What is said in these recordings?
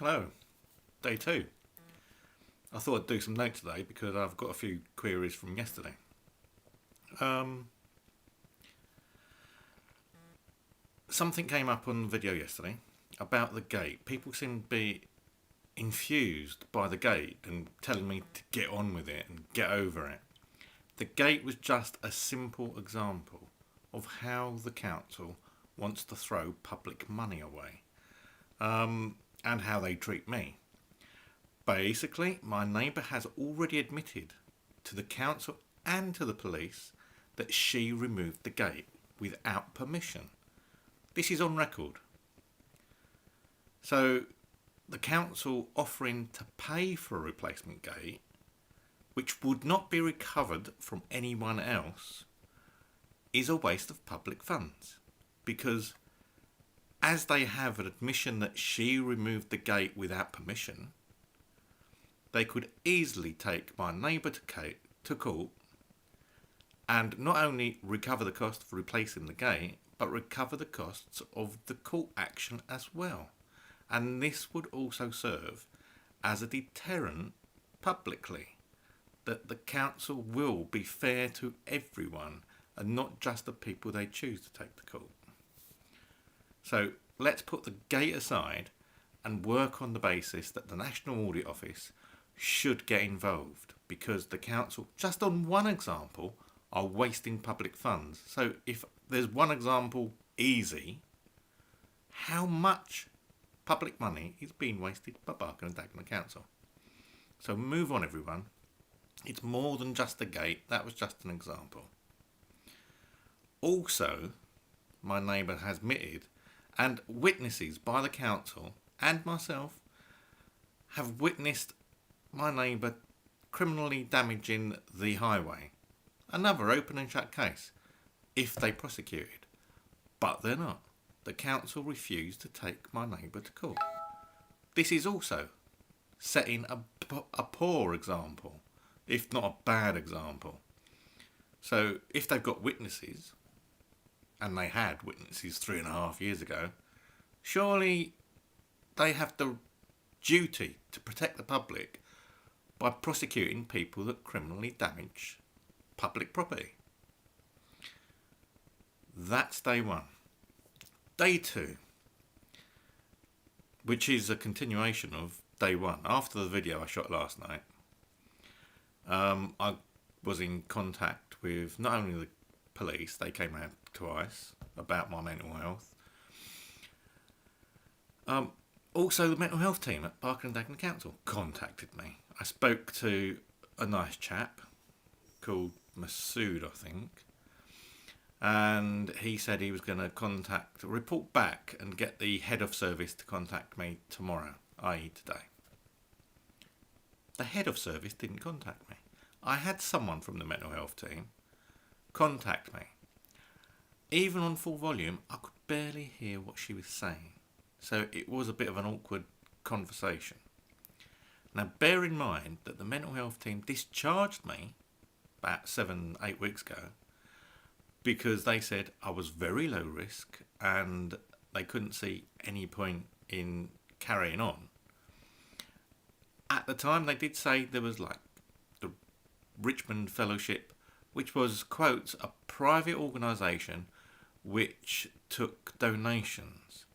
Hello, day two. I thought I'd do some notes today because I've got a few queries from yesterday. Something came up on the video yesterday about the gate. People seem to be infused by the gate and telling me to get on with it and get over it. The gate was just a simple example of how the council wants to throw public money away, and how they treat me. Basically, my neighbour has already admitted to the council and to the police that she removed the gate without permission. This is on record. So, the council offering to pay for a replacement gate, which would not be recovered from anyone else, is a waste of public funds. Because as they have an admission that she removed the gate without permission, they could easily take my neighbour to court and not only recover the cost of replacing the gate, but recover the costs of the court action as well. And this would also serve as a deterrent publicly, that the council will be fair to everyone and not just the people they choose to take to court. So let's put the gate aside and work on the basis that the National Audit Office should get involved, because the council, just on one example, are wasting public funds. So if there's one example easy, how much public money is being wasted by Barking and Dagenham Council? So move on, everyone. It's more than just a gate. That was just an example. Also, my neighbour has admitted, and witnesses by the council and myself have witnessed my neighbour criminally damaging the highway. Another open and shut case, if they prosecuted. But they're not. The council refused to take my neighbour to court. This is also setting a poor example, if not a bad example. So if they've got witnesses, and they had witnesses 3.5 years ago, surely they have the duty to protect the public by prosecuting people that criminally damage public property. That's day one. Day two, which is a continuation of day one. After the video I shot last night, I was in contact with not only the police, they came out twice about my mental health. Also, the mental health team at Barking and Dagenham Council contacted me. I spoke to a nice chap called Masood, I think, and he said he was going to report back and get the head of service to contact me tomorrow, i.e. today. The head of service didn't contact me. I had someone from the mental health team contact me. Even on full volume, I could barely hear what she was saying. So it was a bit of an awkward conversation. Now, bear in mind that the mental health team discharged me about 7-8 weeks ago because they said I was very low risk and they couldn't see any point in carrying on. At the time, they did say there was like the Richmond Fellowship, which was, quote, a private organisation which took donations.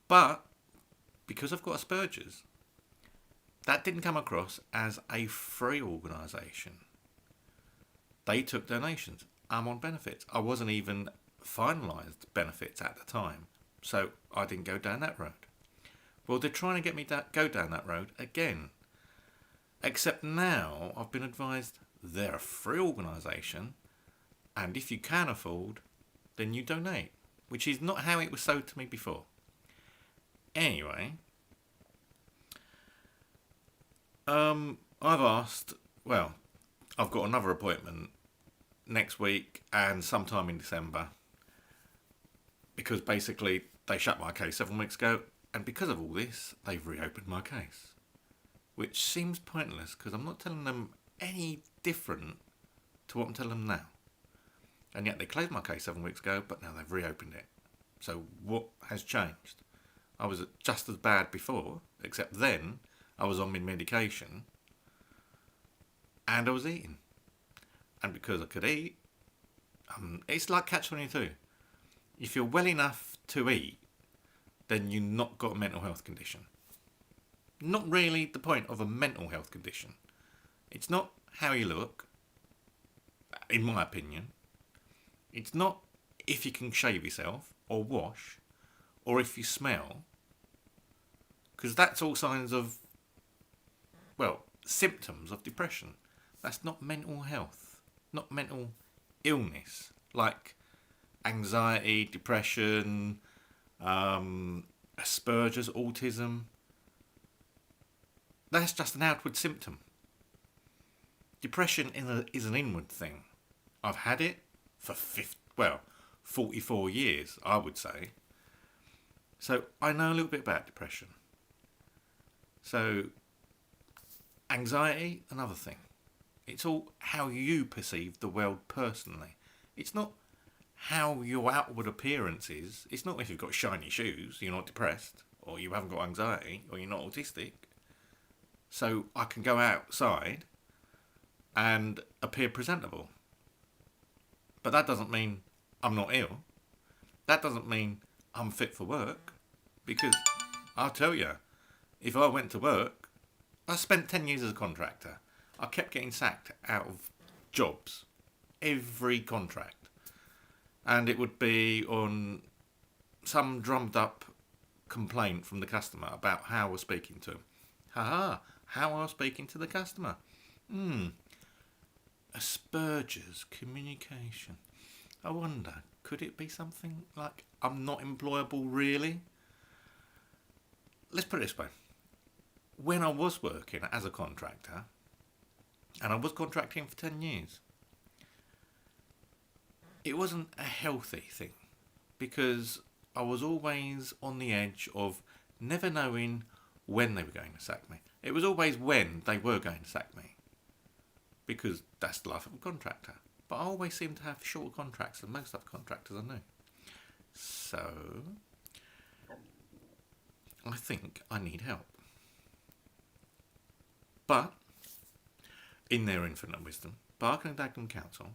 But because I've got Asperger's, that didn't come across as a free organisation. They took donations. I'm on benefits. I wasn't even finalised benefits at the time, so I didn't go down that road. Well, they're trying to get me to go down that road again. Except now I've been advised they're a free organisation, and if you can afford, then you donate, which is not how it was sold to me before. Anyway, I've asked, well, I've got another appointment next week and sometime in December, because basically they shut my case 7 weeks ago, and because of all this, they've reopened my case, which seems pointless because I'm not telling them any different to what I'm telling them now. And yet they closed my case 7 weeks ago, but now they've reopened it. So what has changed? I was just as bad before, Except then I was on my medication and I was eating. And because I could eat, it's like catch-22. If you're well enough to eat, then you've not got a mental health condition. Not really the point of a mental health condition. It's not how you look, in my opinion. It's not if you can shave yourself or wash or if you smell. Because that's all signs of, well, symptoms of depression. That's not mental health, not mental illness, like anxiety, depression, Asperger's, autism. That's just an outward symptom. Depression is an inward thing. I've had it for 44 years, I would say. So I know a little bit about depression. So anxiety, another thing. It's all how you perceive the world personally. It's not how your outward appearance is. It's not if you've got shiny shoes, you're not depressed, or you haven't got anxiety, or you're not autistic. So I can go outside and appear presentable. But that doesn't mean I'm not ill. That doesn't mean I'm fit for work. Because I'll tell you, if I went to work, I spent 10 years as a contractor. I kept getting sacked out of jobs. Every contract. And it would be on some drummed up complaint from the customer about how I was speaking to him. How I was speaking to the customer. Asperger's communication. I wonder, could it be something like I'm not employable really? Let's put it this way. When I was working as a contractor, and I was contracting for 10 years, it wasn't a healthy thing because I was always on the edge of never knowing when they were going to sack me. It was always when they were going to sack me because that's the life of a contractor. But I always seem to have shorter contracts than most other contractors I know. So I think I need help. But in their infinite wisdom, Barking and Dagenham Council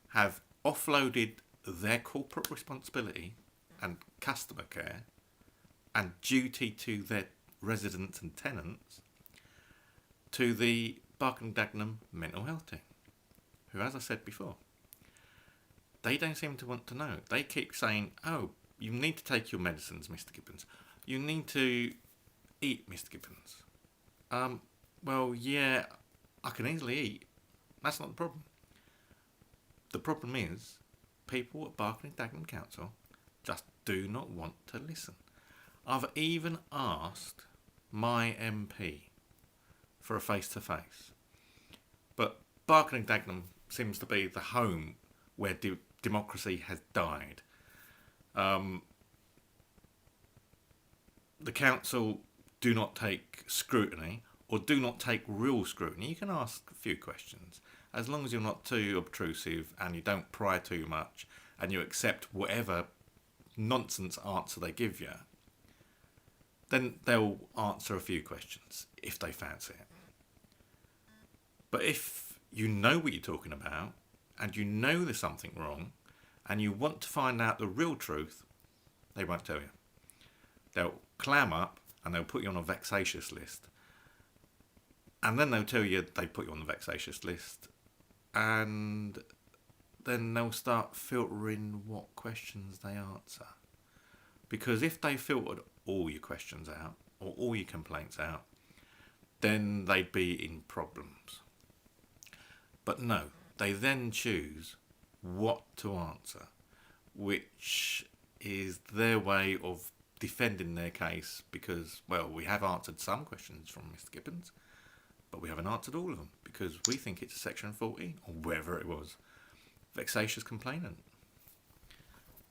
have offloaded their corporate responsibility and customer care and duty to their residents and tenants to the Barking and Dagenham mental health team, who, as I said before, they don't seem to want to know. They keep saying, oh, you need to take your medicines, Mr. Gibbons. You need to eat, Mr. Gibbons. Well, yeah, I can easily eat. That's not the problem. The problem is, people at Barking and Dagenham Council just do not want to listen. I've even asked my MP for a face-to-face. But Barking and Dagenham seems to be the home where democracy has died. The council do not take scrutiny, or do not take real scrutiny. You can ask a few questions, as long as you're not too obtrusive and you don't pry too much and you accept whatever nonsense answer they give you. Then they'll answer a few questions, if they fancy it. But if you know what you're talking about, and you know there's something wrong, and you want to find out the real truth, they won't tell you. They'll clam up, and they'll put you on a vexatious list. And then they'll tell you they put you on the vexatious list, and then they'll start filtering what questions they answer. Because if they filtered all your questions out, or all your complaints out, then they'd be in problems. But no, they then choose what to answer, which is their way of defending their case because, well, we have answered some questions from Mr. Gibbons, but we haven't answered all of them because we think it's a Section 40, or wherever it was, vexatious complainant.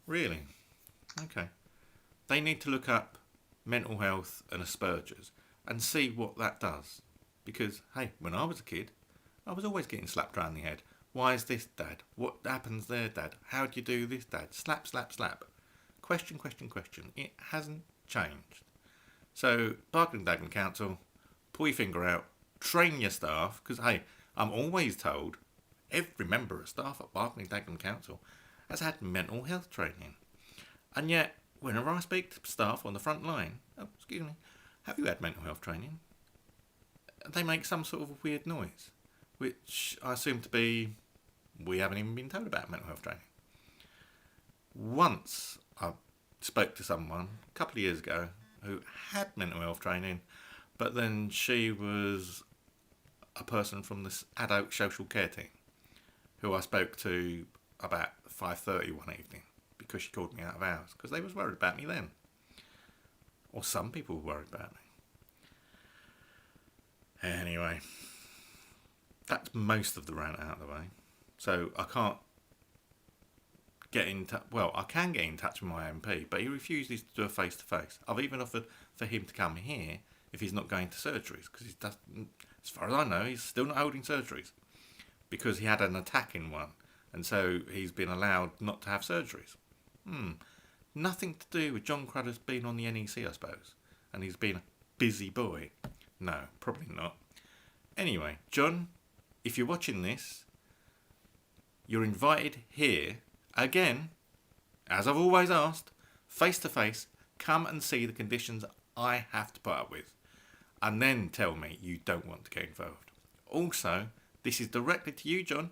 Really? Okay. They need to look up mental health and Asperger's and see what that does. Because, hey, when I was a kid, I was always getting slapped around the head. Why is this, Dad? What happens there, Dad? How do you do this, Dad? Slap, slap, slap. Question, question, question. It hasn't changed. So, Barking Dagenham Council, pull your finger out, train your staff, because hey, I'm always told every member of staff at Barking Dagenham Council has had mental health training. And yet, whenever I speak to staff on the front line, oh, excuse me, have you had mental health training? They make some sort of weird noise, which I assume to be, we haven't even been told about mental health training. Once I spoke to someone a couple of years ago who had mental health training, but then she was a person from this adult social care team who I spoke to about 5:30 one evening because she called me out of hours because they was worried about me then. Or some people were worried about me. Anyway, that's most of the rant out of the way. So I can't get in touch. Well, I can get in touch with my MP, but he refuses to do a face-to-face. I've even offered for him to come here if he's not going to surgeries, because he doesn't, as far as I know, he's still not holding surgeries because he had an attack in one, and so he's been allowed not to have surgeries. Nothing to do with John Crudder's being on the NEC, I suppose, and he's been a busy boy. No, probably not. Anyway, John, if you're watching this, you're invited here again, as I've always asked, face to face. Come and see the conditions I have to put up with, and then tell me you don't want to get involved. Also, this is directed to you, John.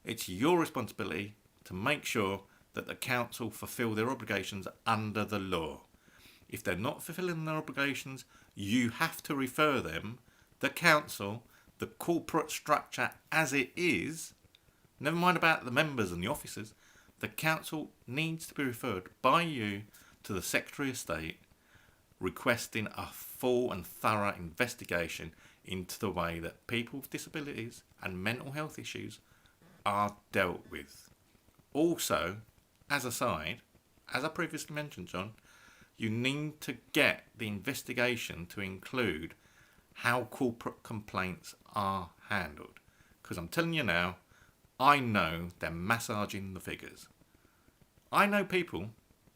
It's your responsibility to make sure that the council fulfil their obligations under the law. If they're not fulfilling their obligations, you have to refer them, the council, the corporate structure as it is, never mind about the members and the officers, the council needs to be referred by you to the Secretary of State requesting a full and thorough investigation into the way that people with disabilities and mental health issues are dealt with. Also, as a side, as I previously mentioned, John, you need to get the investigation to include how corporate complaints are handled. Because I'm telling you now, I know they're massaging the figures. I know people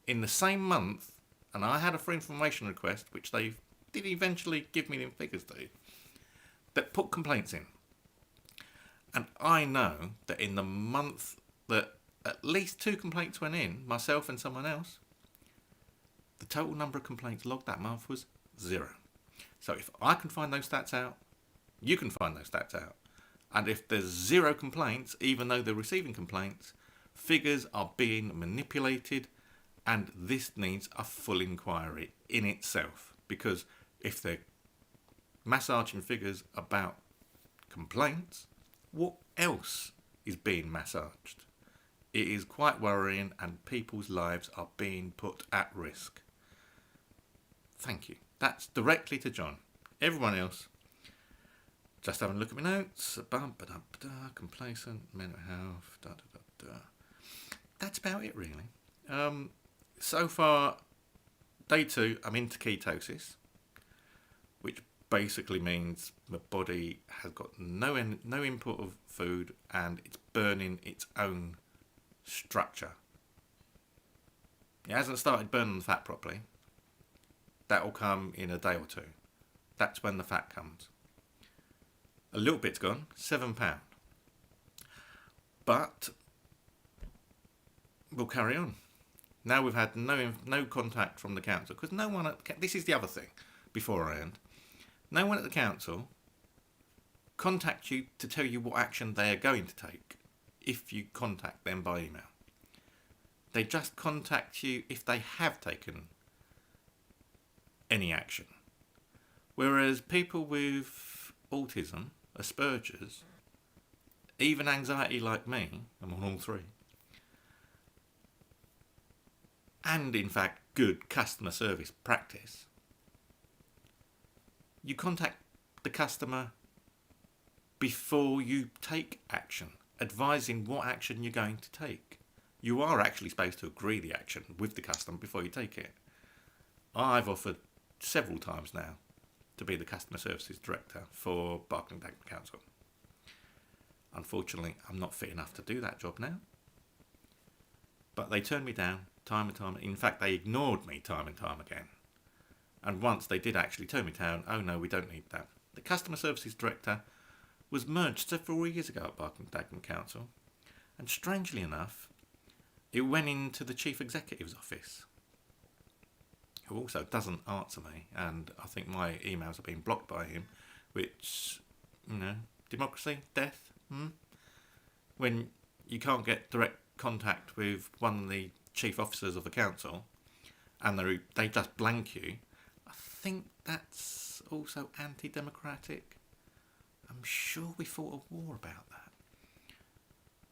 in the same month, and I had a free information request, which they did eventually give me the figures to, that put complaints in. And I know that in the month that at least 2 complaints went in, myself and someone else, the total number of complaints logged that month was 0. So if I can find those stats out, you can find those stats out. And if there's 0 complaints, even though they're receiving complaints, figures are being manipulated, and this needs a full inquiry in itself. Because if they're massaging figures about complaints, what else is being massaged? It is quite worrying, and people's lives are being put at risk. Thank you. That's directly to John. Everyone else, just having a look at my notes. Complacent, mental health. That's about it, really. So far, day 2, I'm into ketosis, which basically means my body has got no input of food and it's burning its own structure. It hasn't started burning the fat properly. That will come in a day or 2. That's when the fat comes. A little bit's gone, £7. But we'll carry on. Now we've had no contact from the council, because no one this is the other thing beforehand. No one at the council contacts you to tell you what action they are going to take if you contact them by email. They just contact you if they have taken any action. Whereas people with autism, Asperger's, even anxiety like me, I'm on all 3, and in fact good customer service practice, you contact the customer before you take action, advising what action you're going to take. You are actually supposed to agree the action with the customer before you take it. I've offered several times now to be the customer services director for Barking Dagenham Council. Unfortunately, I'm not fit enough to do that job now. But they turned me down time and time. In fact, they ignored me time and time again. And once they did actually turn me down, oh no, we don't need that. The customer services director was merged several years ago at Barking Dagenham Council, and strangely enough, it went into the chief executive's office, who also doesn't answer me, and I think my emails have been blocked by him, which, democracy, death, when you can't get direct contact with one of the chief officers of the council, and they just blank you, I think that's also anti-democratic. I'm sure we fought a war about that.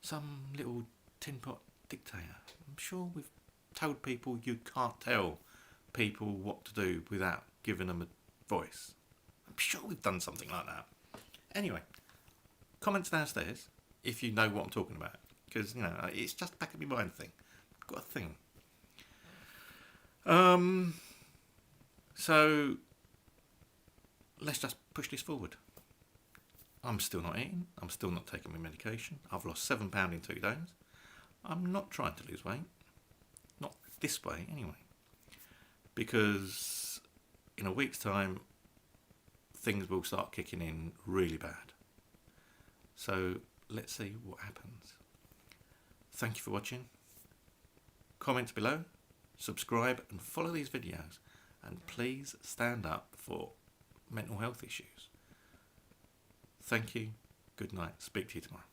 Some little tin pot dictator. I'm sure we've told people you can't tell people what to do without giving them a voice. I'm sure we've done something like that. Anyway, comments downstairs if you know what I'm talking about, because it's just back of my mind thing. I've got a thing. So let's just push this forward. I'm still not eating. I'm still not taking my medication. I've lost £7 in 2 days. I'm not trying to lose weight. Not this way, anyway. Because in a week's time, things will start kicking in really bad. So let's see what happens. Thank you for watching. Comments below, subscribe and follow these videos. And please stand up for mental health issues. Thank you. Good night. Speak to you tomorrow.